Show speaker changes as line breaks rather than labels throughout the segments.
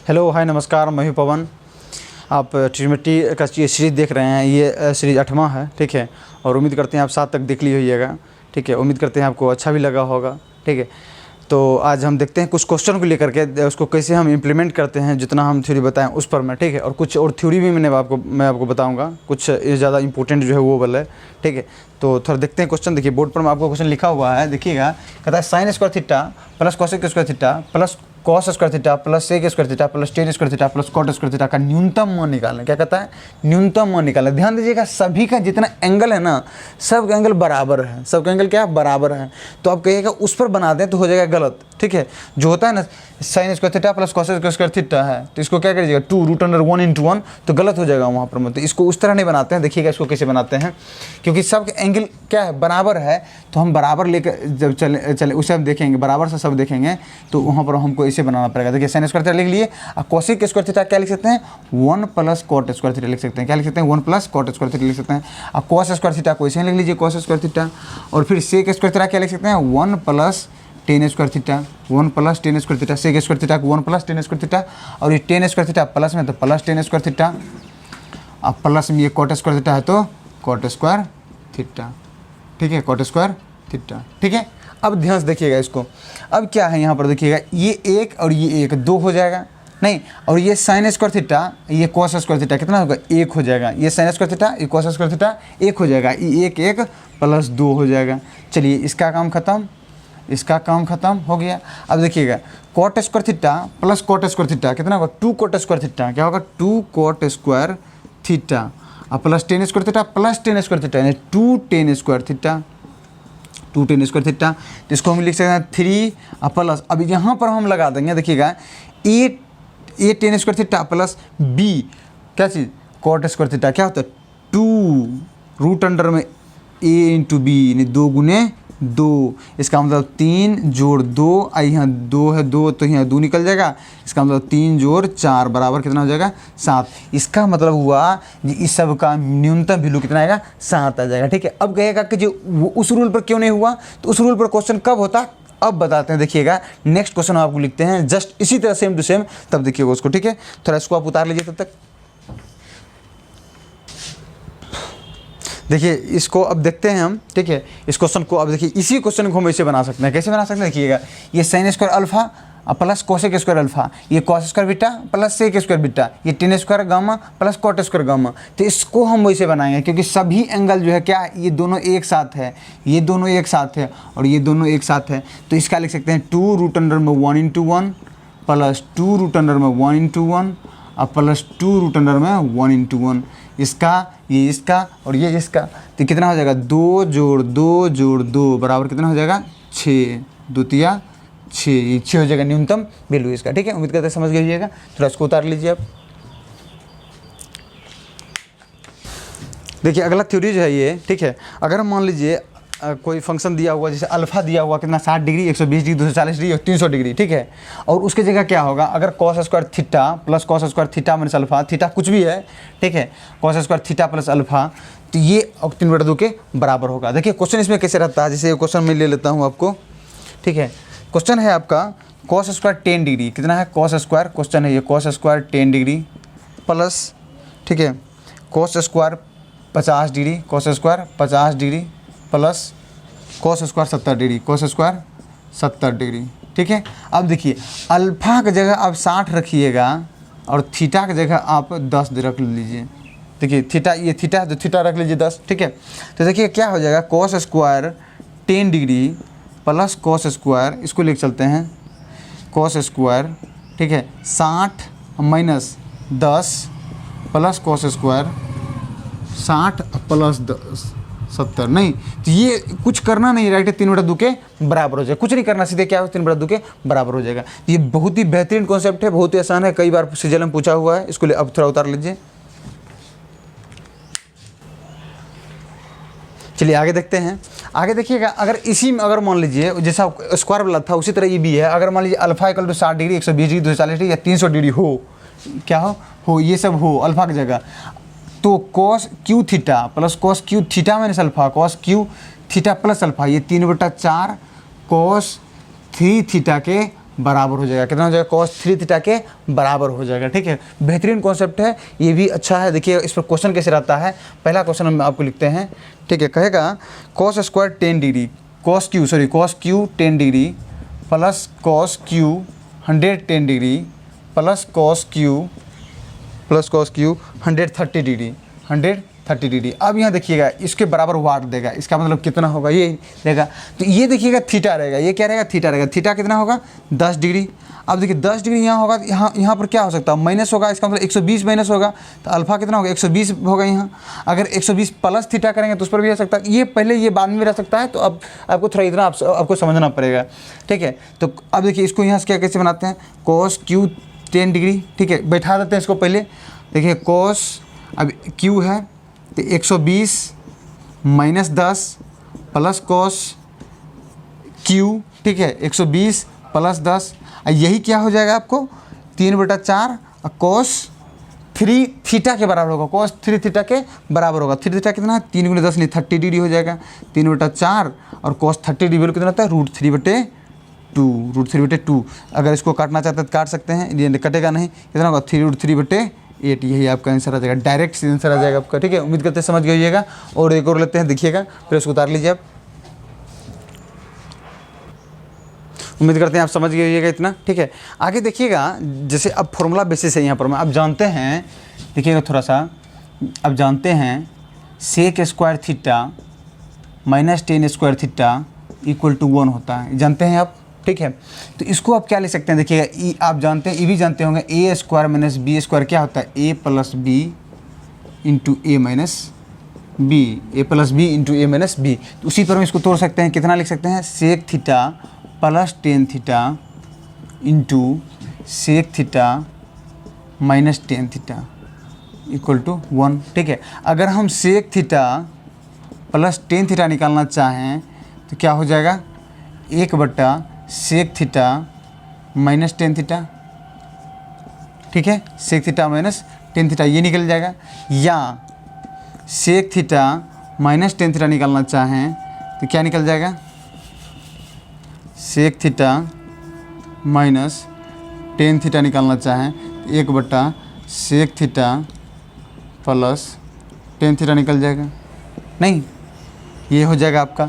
Hello hi नमस्कार, मैं हूं पवन। आप ट्रिमेटी का ये सीरीज़ देख रहे हैं। ये सीरीज़ 8वां है, ठीक है। और उम्मीद करते हैं आप 7 तक देख ली होइएगा, ठीक है। उम्मीद करते हैं आपको अच्छा भी लगा होगा, ठीक है। तो आज हम देखते हैं कुछ क्वेश्चन को लेकर के उसको कैसे हम इम्प्लीमेंट करते हैं, जितना हम थ्योरी बताएं उस पर मैं, ठीक है। और कुछ और थ्योरी भी मैं आपको बताऊंगा, कुछ ये ज़्यादा इंपॉर्टेंट जो है वो वाला है, ठीक है। तो थोड़ा देखते हैं क्वेश्चन। देखिए बोर्ड पर मैं आपको क्वेश्चन लिखा हुआ है, देखिएगा। कहता है sine square theta plus cosec square theta plus cos square theta plus sec square theta plus tan square theta plus cot square theta का न्यूनतम मान निकालना। क्या कहता है? न्यूनतम मान निकालना। ध्यान दीजिएगा, सभी का जितना एंगल है ना, सब एंगल बराबर है। सब एंगल क्या बराबर है। तो आप कहिएगा उस पर बना दें तो हो जाएगा गलत, ठीक है। जो होता है ना sign square theta plus cos square theta है, तो इसको क्या करिएगा 2√1/1, तो गलत हो जाएगा वहाँ पर। तो इसको उस तरह नहीं बनाते हैं। देखिएगा इसको कैसे बनाते हैं, क्योंकि सब एंगल क्या है बराबर है, तो हम बराबर लेकर जब चले उसे हम देखेंगे, बराबर से सब देखेंगे, तो वहाँ पर हमको इसे बनाना पड़ेगा। देखिए साइन स्क्वायर थीटा लिख लिए, और कोसेक स्क्वायर थीटा क्या लिख सकते हैं 1 प्लस कॉट स्क्वायर थीटा लिख सकते हैं। क्या लिख सकते हैं 1 प्लस कॉट स्क्वायर थीटा लिख सकते हैं। और कॉस स्क्वायर थीटा को इसे लिख लीजिए कॉस स्क्वायर थीटा। और फिर सेक स्क्वायर थीटा क्या लिख सकते हैं 1 plus tan square theta, 1 plus tan square theta. Sec square theta को 1 प्लस टेन स्क्वायर थीटा, और ये टेन स्क्वायर थीटा प्लस में तो प्लस टेन स्क्वायर थीटा, अब प्लस में ये कॉट स्क्वायर थीटा है तो कॉट स्क्वायर थीटा, ठीक है। कॉट स्क्वायर थीटा, ठीक है। अब ध्यान से देखिएगा इसको। अब क्या है यहाँ पर देखिएगा, ये एक और ये एक 2 हो जाएगा नहीं, और ये साइन स्क्वायर थीटा ये कॉस स्क्वायर थीटा कितना होगा 1 हो जाएगा। ये साइन स्क्वायर थीटा ये कॉस स्क्वायर थीटा 1 हो जाएगा। ये 1 1 प्लस 2 हो जाएगा। चलिए इसका काम खत्म, इसका काम खत्म हो गया। अब देखिएगा cot square theta plus cot square theta कितना होगा 2 कॉट स्क्वायर थीटा। क्या होगा 2 कॉट स्क्वायर थीटा, और plus tan square theta plus tan square theta यानी 2 tan square theta, 2 tan square theta. तो इसको हम लिख सकते हैं 3 प्लस, अब यहाँ पर हम लगा देंगे, देखिएगा a tan square theta plus b क्या चीज़ कॉट स्क्वायर थीटा। क्या होता है 2 रूट अंडर में ए इंटू बी यानी 2 गुने 2। इसका मतलब 3 जोड़ 2, यहाँ 2 है 2 तो यहाँ 2 निकल जाएगा। इसका मतलब 3 जोड़ 4 बराबर कितना हो जाएगा 7। इसका मतलब हुआ इस सब का न्यूनतम वैल्यू कितना आएगा 7 आ जाएगा, ठीक है। अब कहेगा कि जो उस रूल पर क्यों नहीं हुआ, तो उस रूल पर क्वेश्चन कब होता अब बताते हैं। देखिएगा नेक्स्ट क्वेश्चन आपको लिखते हैं जस्ट इसी तरह सेम टू सेम, तब देखिएगा उसको, ठीक है। थोड़ा इसको आप उतार लीजिए तब तक। देखिए इसको अब देखते हैं हम, ठीक है। इस क्वेश्चन को अब देखिए, इसी क्वेश्चन को हम ऐसे बना सकते हैं। कैसे बना सकते हैं देखिएगा, ये sine square alpha plus cosec square alpha, ये cos square beta plus sec square beta, ये tan square gamma plus cot square gamma. तो इसको हम वैसे बनाएंगे क्योंकि सभी एंगल जो है क्या ये दोनों एक साथ है, ये दोनों एक साथ है और ये दोनों एक साथ है। तो इसका लिख सकते हैं 2√1 प्लस 2√1 और प्लस 2√1 इसका ये इसका और ये इसका। तो कितना हो जाएगा 2 जोड़ 2 जोड़ 2 बराबर कितना हो जाएगा 6, 2 तिया 6, ये 6 हो जाएगा न्यूनतम वैल्यू इसका, ठीक है। उम्मीद करते हैं समझ लीजिएगा। थोड़ा इसको उतार लीजिए आप। देखिए अगला थ्योरी जो है ये, ठीक है। अगर हम मान लीजिए कोई फंक्शन दिया हुआ, जैसे अल्फा दिया हुआ कितना 60 डिग्री 120 डिग्री 240 डिग्री और 300 डिग्री, ठीक है। और उसके जगह क्या होगा, अगर cos square theta plus cos square theta minus alpha, theta कुछ भी है, ठीक है, cos square theta plus alpha, तो ये 3/2 के बराबर होगा। देखिए क्वेश्चन इसमें कैसे रहता है, जैसे ये क्वेश्चन मैं ले लेता हूँ आपको, ठीक है। क्वेश्चन है आपका कॉस स्क्वायर 10 डिग्री कितना है कॉस स्क्वायर, क्वेश्चन है ये कॉस स्क्वायर 10 डिग्री प्लस, ठीक है, cos square 50 degree, cos square 50 degree plus cos square 70 degree, cos square 70 degree, ठीक है। अब देखिए अल्फा की जगह आप 60 रखिएगा और थीटा की जगह आप 10 रख लीजिए। देखिए थीटा, ये थीटा है तो थीटा रख लीजिए 10, ठीक है। तो देखिए क्या हो जाएगा cos square 10 degree plus cos square, इसको लेकर चलते हैं कॉस स्क्वायर, ठीक है, 60 minus 10 plus cos square 60 plus 10 70, नहीं तो ये कुछ करना नहीं, राइट है 3/2 के बराबर हो जाएगा। कुछ नहीं करना, सीधे क्या हो 3/2 के बराबर हो जाएगा। ये बहुत ही बेहतरीन कॉन्सेप्ट है, बहुत ही आसान है, कई बार सीजल में पूछा हुआ है। इसको अब थोड़ा उतार लीजिए। चलिए आगे देखते हैं। आगे देखिएगा, अगर इसी में अगर मान लीजिए जैसा स्क्वायर वाला था उसी तरह ये भी है। अगर मान लीजिए alpha equal to 60 degree 120 degree 240 degree या 300 डिग्री हो, क्या हो ये सब हो अल्फा की जगह, तो cos Q theta plus cos Q theta minus alpha cos Q theta plus alpha, ये 3/4 कॉस 3 थीटा के बराबर हो जाएगा। कितना हो जाएगा? cos 3 थीटा के बराबर हो जाएगा। ठीक है, बेहतरीन कॉन्सेप्ट है, ये भी अच्छा है। देखिए इस पर क्वेश्चन कैसे रहता है, पहला क्वेश्चन हम आपको लिखते हैं। ठीक है, कहेगा cos square 10 degree cos Q 10 degree plus cos Q 110 degree plus cos Q 130 degree 130 degree. अब यहाँ देखिएगा इसके बराबर वाट देगा, इसका मतलब कितना होगा ये देगा। तो ये देखिएगा थीटा रहेगा, ये क्या रहेगा? थीटा रहेगा। थीटा कितना होगा? 10 डिग्री। अब देखिए 10 डिग्री यहाँ होगा, यहाँ पर क्या हो सकता है? माइनस होगा, इसका मतलब 120 माइनस होगा, तो अल्फा कितना होगा? 120 होगा यहाँ। अगर 120 प्लस थीटा करेंगे तो उस पर भी रह सकता है, ये पहले ये बाद में रह सकता है। तो अब आपको थोड़ा इतना आपको समझना पड़ेगा। ठीक है, तो अब देखिए इसको यहाँ से क्या कैसे बनाते हैं? cos Q 10 degree. ठीक है, बैठा देते हैं इसको पहले। देखिए cos अब क्यू है तो 120 माइनस 10 प्लस cos क्यू। ठीक है, 120 प्लस 10, यही क्या हो जाएगा आपको? 3/4 और cos 3 थीटा के बराबर होगा। cos 3 थीटा के बराबर होगा। 3 थीटा कितना है? 3 × 10 नहीं 30 डिग्री हो जाएगा। 3/4 और cos 30 डिग्री कितना होता है? √3/2। अगर इसको काटना चाहते हैं तो काट सकते हैं, ये कटेगा नहीं। कितना होगा? 3√3/8। यही आपका आंसर आ जाएगा, डायरेक्ट आंसर आ जाएगा आपका। ठीक है, उम्मीद करते हैं समझ गइएगा। और एक और लेते हैं, देखिएगा, फिर उसको उतार लीजिए आप। उम्मीद करते हैं आप समझ गइएगा इतना। ठीक है, आगे देखिएगा, जैसे अब फॉर्मूला बेसिस है यहाँ पर। आप जानते हैं, देखिएगा थोड़ा सा, अब जानते हैं sec square theta minus tan square theta equal to 1 होता है, जानते हैं आप। ठीक है, तो इसको आप क्या लिख सकते हैं? देखिएगा आप जानते हैं, ये भी जानते होंगे, ए स्क्वायर माइनस बी स्क्वायर क्या होता है? ए प्लस बी इंटू ए माइनस बी, ए प्लस बी इंटू ए माइनस बी। तो उसी पर हम इसको तोड़ सकते हैं। कितना लिख सकते हैं? Sec theta plus tan theta into sec theta minus tan theta equal to 1। ठीक है, अगर हम sec theta plus tan theta निकालना चाहें तो क्या हो जाएगा? 1/सेक थीटा माइनस टेन थीटा। ठीक है, sec theta minus tan theta ये निकल जाएगा। या sec theta minus tan theta निकालना चाहें तो क्या निकल जाएगा? Sec theta minus tan theta निकालना चाहें तो 1/सेक थीटा प्लस टेन थीटा निकल जाएगा। नहीं, ये हो जाएगा आपका।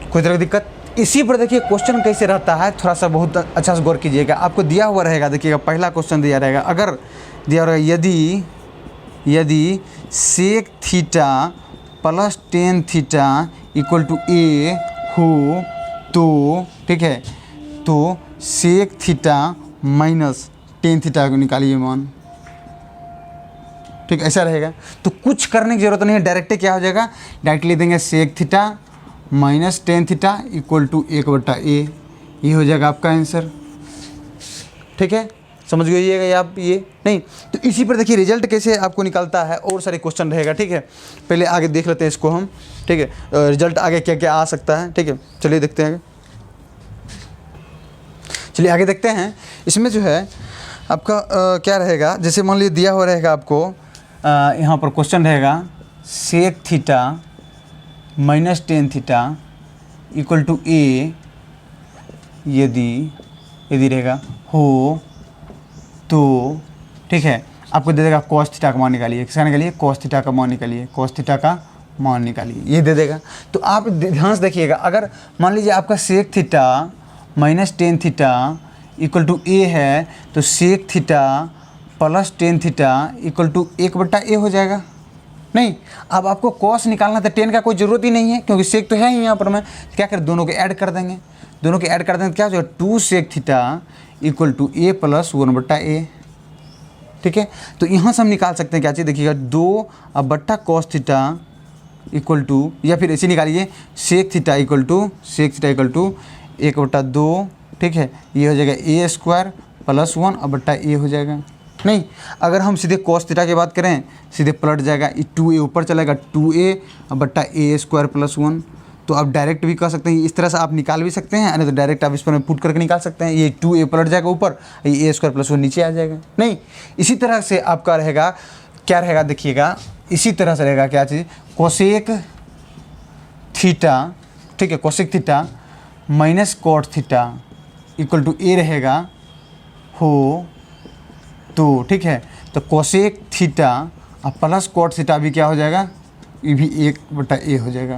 कोई तरह की दिक्कत? इसी पर देखिए क्वेश्चन कैसे रहता है, थोड़ा सा बहुत अच्छा से गौर कीजिएगा। आपको दिया हुआ रहेगा, देखिएगा पहला क्वेश्चन दिया रहेगा। अगर दिया रहेगा यदि sec theta plus tan theta equal to a हो तो, ठीक है, तो sec theta minus tan theta को निकालिए मान। ठीक, ऐसा रहेगा। तो कुछ करने की ज़रूरत नहीं है, डायरेक्ट क्या हो जाएगा? डायरेक्ट ले देंगे sec theta minus tan theta equal to 1/a। ये हो जाएगा आपका आंसर। ठीक है, समझ गइएगा आप ये? नहीं, तो इसी पर देखिए रिजल्ट कैसे आपको निकलता है, और सारे क्वेश्चन रहेगा। ठीक है, पहले आगे देख लेते हैं इसको हम। ठीक है, रिजल्ट आगे क्या क्या आ सकता है। ठीक है, चलिए देखते हैं आगे। चलिए आगे देखते हैं। इसमें जो है आपका क्या रहेगा, जैसे मान लीजिए दिया हुआ रहेगा आपको, यहाँ पर क्वेश्चन रहेगा sec theta minus tan theta equal to a यदि रहेगा हो तो, ठीक है, आपको दे देगा cos थीटा का मान निकालिए। किसका निकालिए? cos थीटा का मान निकालिए। cos थीटा का मान निकालिए, ये दे देगा। तो आप ध्यान से देखिएगा, अगर मान लीजिए आपका sec theta minus tan theta equal to a है तो sec theta plus tan theta equal to 1/a हो जाएगा। नहीं, अब आपको cos निकालना था, टेन का कोई ज़रूरत ही नहीं है क्योंकि सेक तो है ही यहाँ पर। मैं क्या कर, दोनों के ऐड कर देंगे। दोनों के ऐड कर देंगे तो क्या हो जाएगा? 2 sec theta equal to a plus 1/a। ठीक है, तो यहाँ से हम निकाल सकते हैं क्या चीज़? देखिएगा 2/cos थीटा इक्वल टू, या फिर ऐसे निकालिए सेक थीटा इक्वल टू 1/2। ठीक है, ये हो जाएगा a स्क्वायर प्लस 1/a हो जाएगा। नहीं, अगर हम सीधे cos थीटा की बात करें, सीधे पलट जाएगा, 2a ऊपर चलेगा, 2a/a स्क्वायर प्लस 1। तो आप डायरेक्ट भी कर सकते हैं, इस तरह से आप निकाल भी सकते हैं, नहीं तो डायरेक्ट आप इस पर पुट करके निकाल सकते हैं। ये 2a पलट जाएगा ऊपर, ये a स्क्वायर प्लस 1 नीचे आ जाएगा। नहीं, इसी तरह से आपका रहेगा, क्या रहेगा देखिएगा, इसी तरह से रहेगा क्या चीज़? कोसेक थीटा, ठीक है, cosec theta minus cot theta equal to a रहेगा हो तो, ठीक है, तो कोसेक थीटा और प्लस कॉट थीटा भी क्या हो जाएगा, ये भी 1/a हो जाएगा,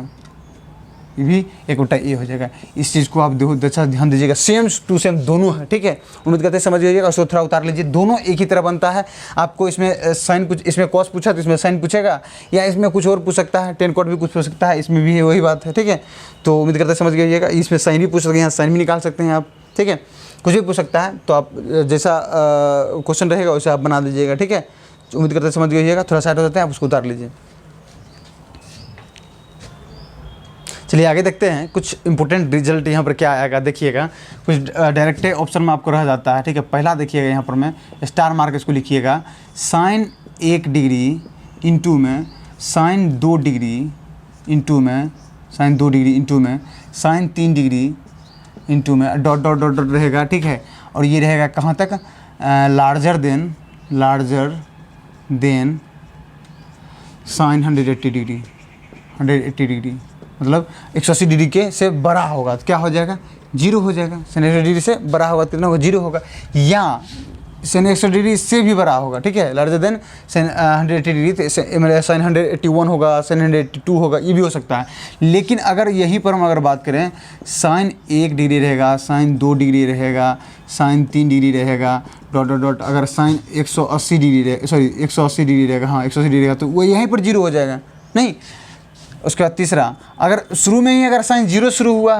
ये भी 1/a हो जाएगा। इस चीज़ को आप देखो, अच्छा ध्यान दीजिएगा, सेम टू सेम दोनों है, ठीक है। उम्मीद करते हैं समझ लीजिएगा, उसको थोड़ा उतार लीजिए, दोनों एक ही तरह बनता है। आपको इसमें साइन पूछ, इसमें कॉस पूछा तो इसमें साइन पूछेगा, या इसमें कुछ और पूछ सकता है, टेन कॉट भी कुछ पूछ सकता है, इसमें भी वही बात है, ठीक है। तो उम्मीद करते हैं समझ लीजिएगा, इसमें साइन भी पूछ सकते हैं, यहाँ साइन भी निकाल सकते हैं आप, ठीक है, कुछ भी पूछ सकता है। तो आप जैसा क्वेश्चन रहेगा वैसे आप बना दीजिएगा, ठीक है। उम्मीद करते हैं समझ लीजिएगा, थोड़ा साइड हो जाते हैं, आप उसको उतार लीजिए। चलिए आगे देखते हैं, कुछ इंपॉर्टेंट रिजल्ट यहाँ पर क्या आएगा, देखिएगा। कुछ डायरेक्ट ऑप्शन में आपको रह जाता है, ठीक है। पहला देखिएगा, यहाँ पर मैं स्टार मार्क इसको लिखिएगा, साइन 1 डिग्री इंटू में साइन 2 डिग्री इंटू में साइन 2 डिग्री इंटू में साइन 3 डिग्री इंटू में डॉट डॉट डॉट डॉट रहेगा, ठीक है। और ये रहेगा कहाँ तक, लार्जर देन साइन 180 डिग्री, मतलब 180 डिग्री के से बड़ा होगा तो क्या हो जाएगा, 0 हो जाएगा। साइन 180 डिग्री से बड़ा होगा तो कितना होगा, 0 होगा। या साइन 180 डिग्री से भी बड़ा होगा, ठीक है, लार्जर देन साइन 180 डिग्री, तो साइन 181 होगा, साइन 182 होगा, ये भी हो सकता है। लेकिन अगर यहीं पर हम अगर बात करें, साइन 1 डिग्री रहेगा, साइन 2 डिग्री रहेगा, साइन 3 डिग्री रहेगा, डॉट डॉट डॉट, अगर साइन 180 डिग्री रहे, सॉरी 180 डिग्री रहेगा, हाँ 180 डिग्री रहेगा, तो वो यहीं पर 0 हो जाएगा, नहीं। उसके बाद तीसरा, अगर शुरू में ही अगर साइन 0 शुरू हुआ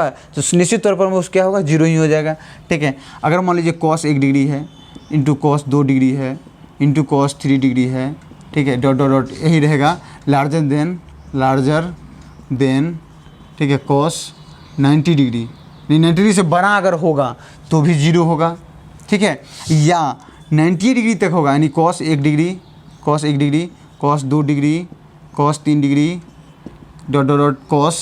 है, तो निश्चित तौर पर वो क्या होगा, 0 ही हो जाएगा, ठीक है। अगर मान लीजिए कॉस 1 डिग्री है, इंटू कॉस 2 डिग्री है, इंटू कॉस 3 डिग्री है, ठीक है, डॉट डॉट डॉट, यही रहेगा लार्जर देन, ठीक है, कॉस 90 डिग्री, नहीं 90 डिग्री से बड़ा अगर होगा तो भी 0 होगा, ठीक है। या 90 डिग्री तक होगा, यानी cos 1 degree, cos 2 degree, cos 3 degree, dot dot dot cos,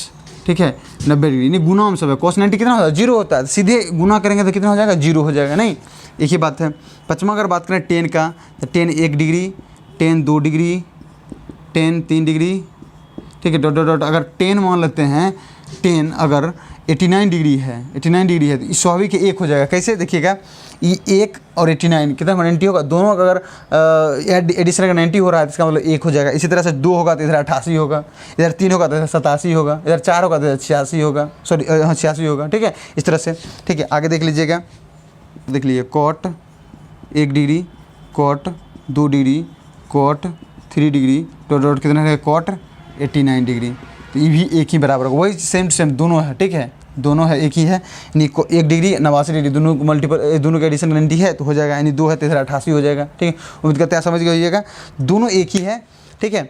ठीक है, 90 डिग्री, नहीं गुना हम सब है, कॉस 90 कितना होता है, 0 होता है, सीधे गुना करेंगे तो कितना हो जाएगा, 0 हो जाएगा, नहीं। एक ही बात है। पाँचवा अगर बात करें टेन का, तो ten 1 degree, ten 2 degree, ten 3 degree, ठीक है, डॉट डॉट डॉट, अगर टेन मान लेते हैं, टेन अगर 89 डिग्री है, तो स्वाभाविक 1 हो जाएगा। कैसे देखिएगा, ये 1 और 89 कितना 90 होगा, दोनों अगर एडिशन अगर 90 हो रहा है तो इसका मतलब 1 हो जाएगा। इसी तरह से 2 होगा तो इधर 88 होगा, इधर 3 होगा तो इधर 87 होगा, इधर 4 होगा तो इधर 86 होगा, सॉरी 86 होगा, ठीक है, इस तरह से, ठीक है। आगे देख लीजिएगा, देख लीजिए, cot 1 degree, cot 2 degree, cot 3 degree, dot dot कितना रहेगा, कॉट 89 डिग्री, तो ये भी एक ही बराबर होगा, वही सेम टू सेम दोनों है, ठीक है, दोनों है, एक ही है। यानी 1 डिग्री 89 डिग्री, दोनों मल्टीपल, दोनों का एडिशन 90 है तो हो जाएगा, यानी 2 है तो इधर 88 हो जाएगा, ठीक है। उम्मीद करते हैं समझ गइएगा, दोनों एक ही है, ठीक है।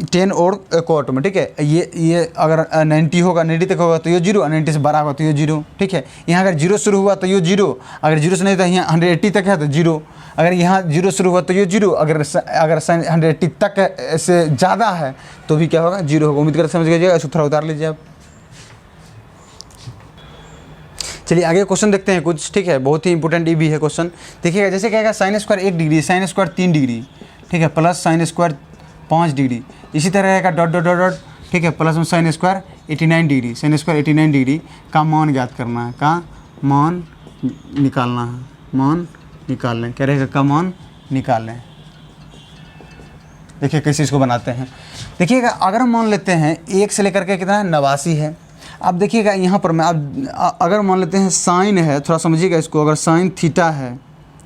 10 और कॉट में, ठीक है, ये अगर 90 होगा, 90 तक होगा तो ये 0, 90 से बड़ा होगा तो ये 0, ठीक है। यहाँ अगर 0 शुरू हुआ तो ये 0, अगर 0 से नहीं तो यहाँ 180 तक है तो 0, अगर यहाँ 0 शुरू हुआ तो ये 0, अगर 180 तक से ज़्यादा है तो भी क्या होगा, 0 होगा। उम्मीद करते समझ गइएगा, इसको थोड़ा उतार लीजिए आप। चलिए आगे क्वेश्चन देखते हैं कुछ, ठीक है, बहुत ही इंपॉर्टेंट ये भी है क्वेश्चन। देखिएगा, जैसे कहेगा sine square 1 degree, sine square 3 degree, ठीक है, प्लस साइन स्क्वायर 5 डिग्री, इसी तरह रहेगा डॉट डॉट डॉट डॉट, ठीक है, प्लस में sine square 89 degree, sine square 89 degree का मान ज्ञात करना है, का मान निकालना है, मान निकाल लें, क्या रहेगा, का मान निकाल लें। देखिए कैसे इसको बनाते हैं। देखिएगा, अगर मान लेते हैं 1 से लेकर के कितना 89 है। अब देखिएगा यहाँ पर मैं, अब अगर मान लेते हैं साइन है, थोड़ा समझिएगा इसको, अगर साइन थीटा है,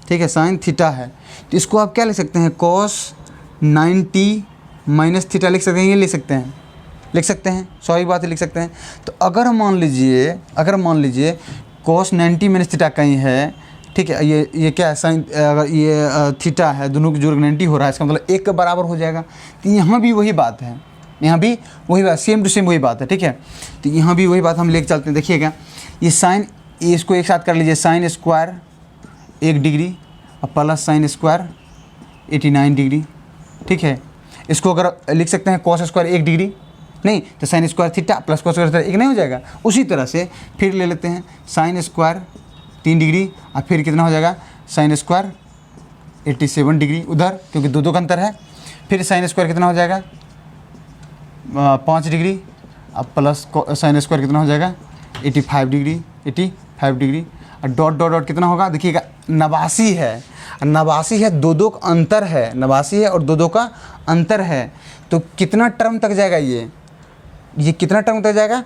ठीक है, साइन थीटा है, तो इसको आप क्या लिख सकते हैं, कॉस 90 माइनस थीटा लिख सकते हैं, ये लिख सकते हैं, सॉरी बात है, लिख सकते हैं। तो अगर मान लीजिए कॉस 90 माइनस थीटा कहीं है, ठीक है, ये क्या है, साइन, अगर ये थीटा है, दोनों की जोड़ 90 हो रहा है, इसका मतलब 1 के बराबर हो जाएगा। तो यहाँ भी वही बात है, यहाँ भी वही बात, सेम टू सेम वही बात है, ठीक है। तो यहाँ भी वही बात हम लेके चलते हैं। देखिएगा, ये साइन, इसको एक साथ कर लीजिए, साइन स्क्वायर 1 डिग्री और प्लस साइन स्क्वायर 89 डिग्री, ठीक है। इसको अगर लिख सकते हैं कॉस स्क्वायर 1 डिग्री, नहीं तो sign square theta plus cos square theta 1 नहीं हो जाएगा। उसी तरह से फिर ले लेते हैं साइन स्क्वायर 3 डिग्री और फिर कितना हो जाएगा, साइन स्क्वायर 87 डिग्री उधर, क्योंकि दो का अंतर है। फिर साइन स्क्वायर कितना हो जाएगा, 5 डिग्री, अब प्लस साइन स्क्वायर कितना हो जाएगा, 85 डिग्री, 85 डिग्री, और डॉट डॉट डॉट कितना होगा देखिएगा 89 है, 89 है, दो दो का अंतर है, 89 है और दो दो का अंतर है, तो कितना टर्म तक जाएगा ये कितना टर्म तक जाएगा,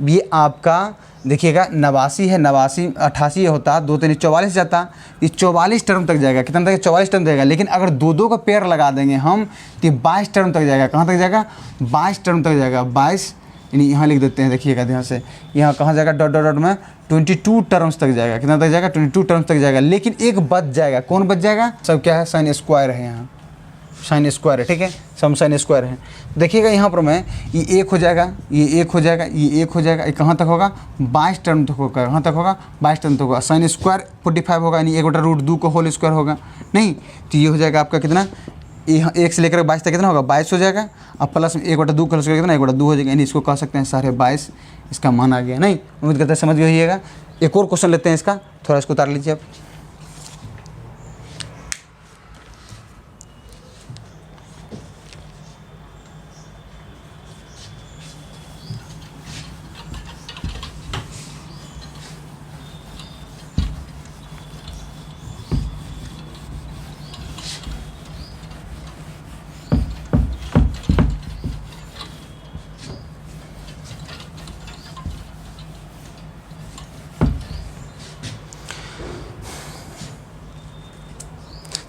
ये आपका देखिएगा 89 है, 89 88 होता, 2 3 44 जाता, ये 44 टर्म तक जाएगा, कितना तक 44 टर्म जाएगा। लेकिन अगर दो दो का पेयर लगा देंगे हम तो ये 22 टर्म तक जाएगा, कहाँ तक जाएगा 22 टर्म तक जाएगा, 22 यानी यहाँ लिख देते हैं, देखिएगा ध्यान से, यहाँ कहाँ जाएगा डॉट डॉट डॉट में 22 टर्म्स तक जाएगा, कितना तक जाएगा 22 टर्म्स तक जाएगा। लेकिन एक बच जाएगा, कौन बच जाएगा, सब क्या है साइन स्क्वायर है, यहाँ साइन स्क्वायर है, ठीक है, सम साइन स्क्वायर है। देखिएगा यहाँ पर मैं ये एक हो जाएगा, ये एक हो जाएगा, ये एक हो जाएगा, ये कहाँ तक होगा 22 टर्म तक होगा, कहाँ तक होगा 22 टर्म तक होगा। साइन स्क्वायर 45 होगा, यानी 1/√2 का होल स्क्वायर होगा, नहीं तो ये हो जाएगा आपका कितना, यहाँ 1 से लेकर 22 तक कितना होगा 22 हो जाएगा, अब प्लस में 1/2 का स्क्वायर कितना 1/2 हो जाएगा, यानी इसको कह सकते हैं 22.5 इसका मान आ गया। नहीं, उम्मीद करते हैं समझ गए होइएगा। एक और क्वेश्चन लेते हैं इसका, थोड़ा इसको उतार लीजिए आप।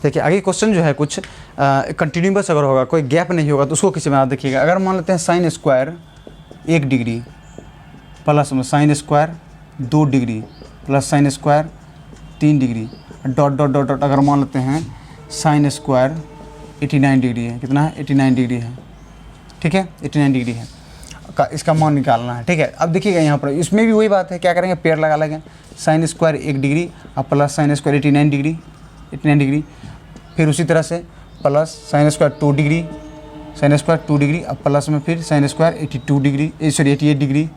देखिए आगे क्वेश्चन जो है कुछ कंटिन्यूस अगर होगा, कोई गैप नहीं होगा तो उसको किसी बना देखिएगा। अगर मान लेते हैं साइन स्क्वायर 1 डिग्री प्लस में sine square 2 degree plus sine square 3 degree dot dot dot dot, अगर मान लेते हैं साइन स्क्वायर 89 डिग्री है, कितना है 89 डिग्री है, ठीक है 89 डिग्री है का इसका मान निकालना है, ठीक है। अब देखिएगा यहाँ पर इसमें भी वही बात है, क्या करेंगे पेड़ लगा लेंगे, साइन स्क्वायर 1 डिग्री और प्लस साइन स्क्वायर 89 डिग्री, फिर उसी तरह से plus sine square 2 degree, sine square 2 degree अब प्लस में फिर साइन स्क्वायर 82 डिग्री, 88 डिग्री,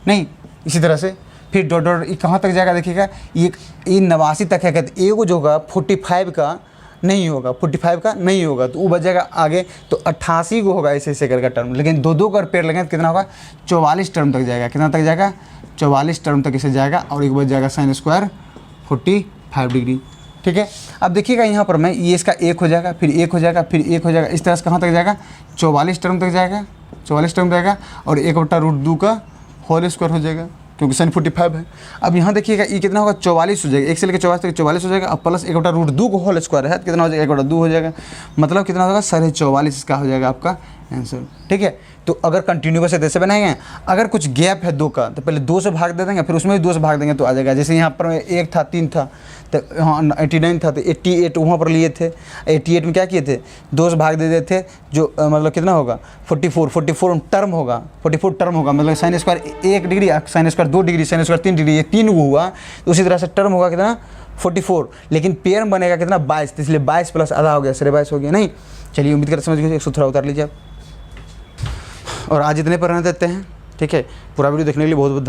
नहीं इसी तरह से फिर डॉट डॉट कहाँ तक जाएगा देखिएगा, ये 89 तक है, कहते एक जो होगा 45 का नहीं होगा, 45 का नहीं होगा तो वो बच जाएगा आगे, तो 88 को होगा ऐसे ऐसे करके टर्म। लेकिन दो दो कर पेड़ लगेंगे तो कितना होगा 44 टर्म तक जाएगा, कितना तक जाएगा 44 टर्म तक इसे जाएगा, और एक बच जाएगा साइन स्क्वायर 45 डिग्री, ठीक है। अब देखिएगा यहाँ पर मैं ये इसका 1 हो जाएगा, फिर 1 हो जाएगा, फिर 1 हो जाएगा, इस तरह से कहाँ तक जाएगा 44 टर्म तक जाएगा, 44 टर्म जाएगा, और 1/√2 का होल स्क्वायर हो जाएगा क्योंकि साइन 45 है। अब यहाँ देखिएगा ये कितना होगा 44 हो जाएगा, 1 से लेकर 44 तक 44 हो जाएगा, अब प्लस 1/√2 को होल स्क्वायर है, कितना हो जाएगा 1/2 हो जाएगा, मतलब कितना होगा 44.5 इसका हो जाएगा आपका आंसर, ठीक है। तो अगर कंटिन्यूस है जैसे बनाएंगे, अगर कुछ गैप है 2 का तो पहले 2 से भाग दे देंगे, फिर उसमें भी 2 से भाग देंगे तो आ जाएगा। जैसे यहाँ पर 1 था 3 था तो हाँ 89 था तो 88 वहाँ पर लिए थे, 88 में क्या किए थे 2 से भाग दे देते थे, जो मतलब कितना होगा 44 टर्म होगा, 44 टर्म होगा, मतलब sine square 1 degree sine square 2 degree sine square 3 degree, ये 3 हुआ, तो उसी तरह से टर्म होगा कितना 44, लेकिन पेयर बनेगा कितना 22, तो इसलिए 22 प्लस आधा हो गया, 22 हो गया। नहीं चलिए उम्मीद करते समझ गए, 100 थोड़ा उतार लीजिए आप, और आज इतने पर रहने देते हैं, ठीक है। पूरा वीडियो देखने के लिए बहुत बहुत धन्यवाद।